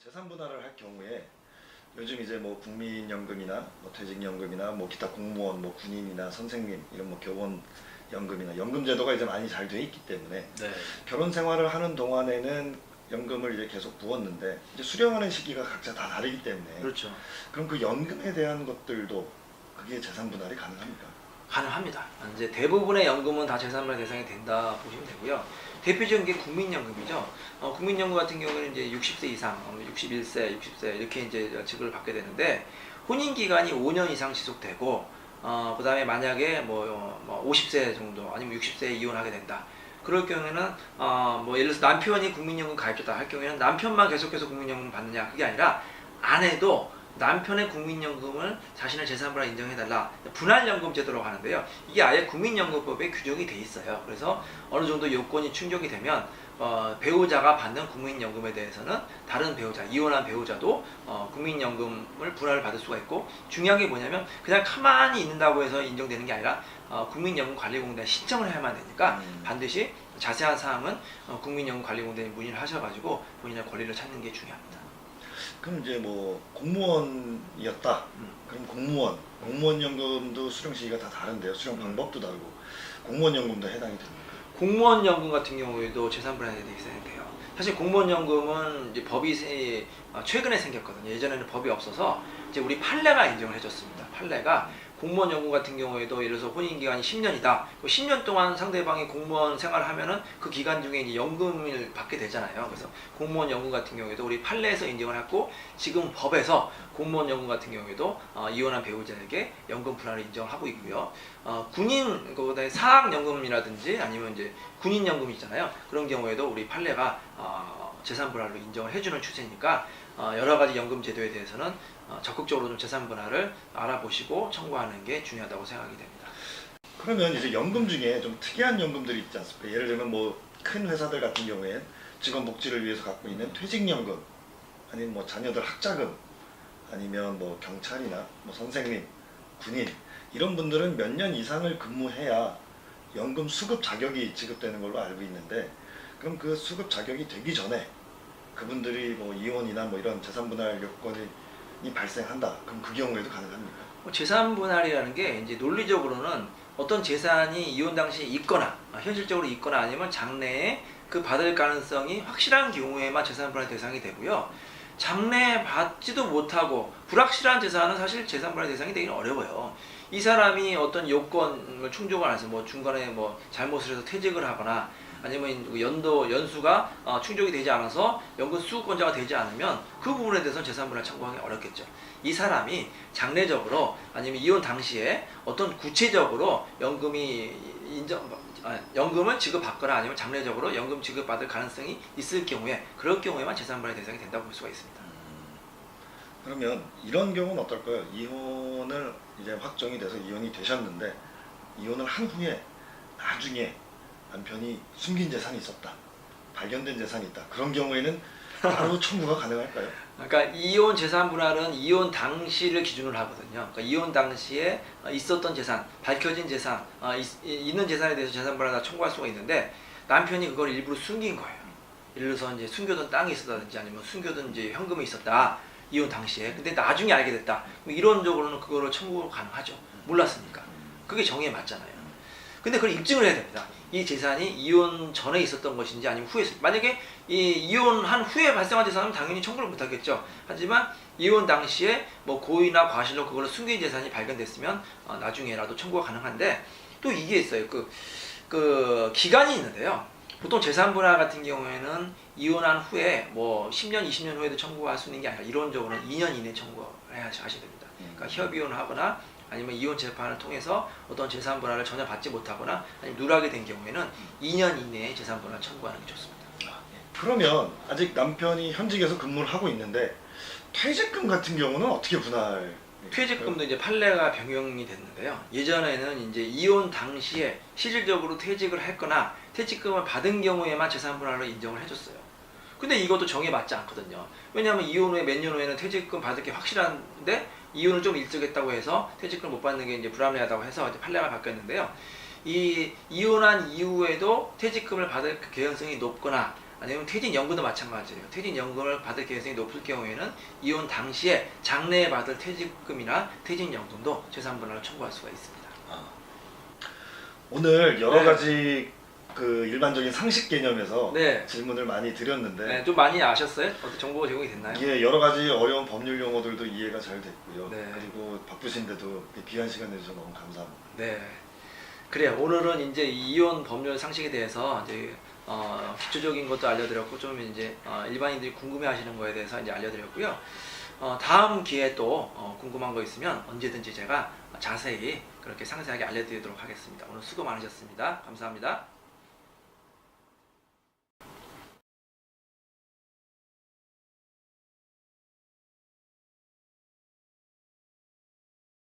재산 분할을 할 경우에 요즘 이제 뭐 국민연금이나 뭐 퇴직연금이나 뭐 기타 공무원, 뭐 군인이나 선생님 이런 뭐 교원연금이나 연금 제도가 이제 많이 잘 돼 있기 때문에 네. 결혼 생활을 하는 동안에는 연금을 이제 계속 부었는데 이제 수령하는 시기가 각자 다 다르기 때문에 그렇죠. 그럼 그 연금에 대한 것들도 그게 재산 분할이 가능합니까? 가능합니다. 이제 대부분의 연금은 다 재산분할 대상이 된다 보시면 되고요. 대표적인 게 국민연금이죠. 국민연금 같은 경우는 이제 60세 이상, 61세, 60세 이렇게 이제 지급을 받게 되는데 혼인 기간이 5년 이상 지속되고, 그다음에 만약에 뭐 50세 정도 아니면 60세에 이혼하게 된다. 그럴 경우에는 뭐 예를 들어서 남편이 국민연금 가입자다 할 경우에는 남편만 계속해서 국민연금 받느냐, 그게 아니라 아내도 남편의 국민연금을 자신의 재산분할 인정해달라, 분할연금 제도라고 하는데요. 이게 아예 국민연금법에 규정이 돼 있어요. 그래서 어느 정도 요건이 충족이 되면 배우자가 받는 국민연금에 대해서는 다른 배우자, 이혼한 배우자도 국민연금을 분할을 받을 수가 있고, 중요한 게 뭐냐면 그냥 가만히 있는다고 해서 인정되는 게 아니라 국민연금관리공단에 신청을 해야만 되니까 반드시 자세한 사항은 국민연금관리공단에 문의를 하셔가지고 본인의 권리를 찾는 게 중요합니다. 그럼 이제 뭐 공무원이었다. 그럼 공무원 연금도 수령 시기가 다 다른데요. 수령 방법도 다르고 공무원 연금도 해당이 됩니까? 공무원 연금 같은 경우에도 재산분할에 대해서 돼요. 사실 공무원 연금은 이제 법이 최근에 생겼거든요. 예전에는 법이 없어서 이제 우리 판례가 인정을 해줬습니다. 판례가 공무원 연금 같은 경우에도 예를 들어서 혼인 기간이 10년이다. 10년 동안 상대방이 공무원 생활을 하면은 그 기간 중에 이제 연금을 받게 되잖아요. 그래서 공무원 연금 같은 경우에도 우리 판례에서 인정을 했고, 지금 법에서 공무원 연금 같은 경우에도 이혼한 배우자에게 연금 분할을 인정을 하고 있고요. 군인 그다음에 사학 연금이라든지 아니면 이제 군인 연금 있잖아요. 그런 경우에도 우리 판례가 재산 분할로 인정을 해주는 추세니까 여러 가지 연금 제도에 대해서는 적극적으로 좀 재산 분할을 알아보시고 청구하는 게 중요하다고 생각이 됩니다. 그러면 이제 연금 중에 좀 특이한 연금들이 있지 않습니까? 예를 들면 뭐 큰 회사들 같은 경우에 직원 복지를 위해서 갖고 있는 퇴직연금, 아니면 뭐 자녀들 학자금, 아니면 뭐 경찰이나 뭐 선생님, 군인 이런 분들은 몇 년 이상을 근무해야 연금 수급 자격이 지급되는 걸로 알고 있는데, 그럼 그 수급 자격이 되기 전에 그분들이 뭐 이혼이나 뭐 이런 재산 분할 요건이 발생한다. 그럼 그 경우에도 가능합니까? 재산 분할이라는 게 이제 논리적으로는 어떤 재산이 이혼 당시에 있거나 현실적으로 있거나 아니면 장래에 그 받을 가능성이 확실한 경우에만 재산 분할 대상이 되고요. 장래 받지도 못하고 불확실한 재산은 사실 재산 분할 대상이 되기는 어려워요. 이 사람이 어떤 요건을 충족을 안 해서 뭐 중간에 뭐 잘못을 해서 퇴직을 하거나 아니면 연수가 충족이 되지 않아서 연금 수급권자가 되지 않으면 그 부분에 대해서는 재산분할 청구하기 어렵겠죠. 이 사람이 장래적으로 아니면 이혼 당시에 어떤 구체적으로 연금을 지급받거나 아니면 장래적으로 연금 지급받을 가능성이 있을 경우에, 그럴 경우에만 재산분할 대상이 된다고 볼 수가 있습니다. 그러면 이런 경우는 어떨까요? 이혼을 이제 확정이 돼서 이혼이 되셨는데 이혼을 한 후에 나중에 남편이 숨긴 재산이 있었다, 발견된 재산이 있다. 그런 경우에는 바로 청구가 가능할까요? 그러니까 이혼 재산 분할은 이혼 당시를 기준으로 하거든요. 그러니까 이혼 당시에 있었던 재산, 밝혀진 재산, 있는 재산에 대해서 재산 분할을 청구할 수가 있는데, 남편이 그걸 일부러 숨긴 거예요. 예를 들어서 이제 숨겨둔 땅이 있었다든지 아니면 숨겨둔 이제 현금이 있었다, 이혼 당시에. 근데 나중에 알게 됐다. 이론적으로는 그거를 청구 가능하죠. 몰랐으니까. 그게 정의에 맞잖아요. 근데 그걸 입증을 해야 됩니다. 이 재산이 이혼 전에 있었던 것인지 아니면 후에 만약에 이혼한 후에 발생한 재산은 당연히 청구를 못 하겠죠. 하지만 이혼 당시에 뭐 고의나 과실로 그걸로 숨긴 재산이 발견됐으면 나중에라도 청구가 가능한데, 또 이게 있어요. 그 기간이 있는데요. 보통 재산 분할 같은 경우에는 이혼한 후에 뭐 10년, 20년 후에도 청구할 수 있는 게 아니라 이론적으로는 2년 이내 청구해야 하셔야 됩니다. 그러니까 협의혼을 하거나 아니면 이혼 재판을 통해서 어떤 재산 분할을 전혀 받지 못하거나 아니면 누락이 된 경우에는 2년 이내에 재산 분할 청구하는 게 좋습니다. 그러면 아직 남편이 현직에서 근무를 하고 있는데 퇴직금 같은 경우는 어떻게 분할? 퇴직금도 이제 판례가 변경이 됐는데요. 예전에는 이제 이혼 당시에 실질적으로 퇴직을 했거나 퇴직금을 받은 경우에만 재산 분할로 인정을 해줬어요. 근데 이것도 정에 맞지 않거든요. 왜냐하면 이혼 후에 몇 년 후에는 퇴직금 받을 게 확실한데 이혼을 좀 일찍 했다고 해서 퇴직금 못 받는 게 이제 불합리하다고 해서 이제 판례가 바뀌었는데요. 이혼한 이후에도 퇴직금을 받을 개연성이 높거나 아니면 퇴직연금도 마찬가지예요. 퇴직연금을 받을 개연성이 높을 경우에는 이혼 당시에 장래에 받을 퇴직금이나 퇴직연금도 재산분할을 청구할 수가 있습니다. 오늘 여러 네. 가지 그 일반적인 상식 개념에서 네. 질문을 많이 드렸는데 네, 좀 많이 아셨어요? 어떤 정보가 제공이 됐나요? 이게 여러 가지 어려운 법률 용어들도 이해가 잘 됐고요. 네. 그리고 바쁘신데도 귀한 시간 내주셔서 너무 감사합니다. 네. 그래요. 오늘은 이제 이혼 법률 상식에 대해서 이제 기초적인 것도 알려드렸고 좀 이제 일반인들이 궁금해하시는 거에 대해서 이제 알려드렸고요. 다음 기회에 또 궁금한 거 있으면 언제든지 제가 자세히 그렇게 상세하게 알려드리도록 하겠습니다. 오늘 수고 많으셨습니다. 감사합니다.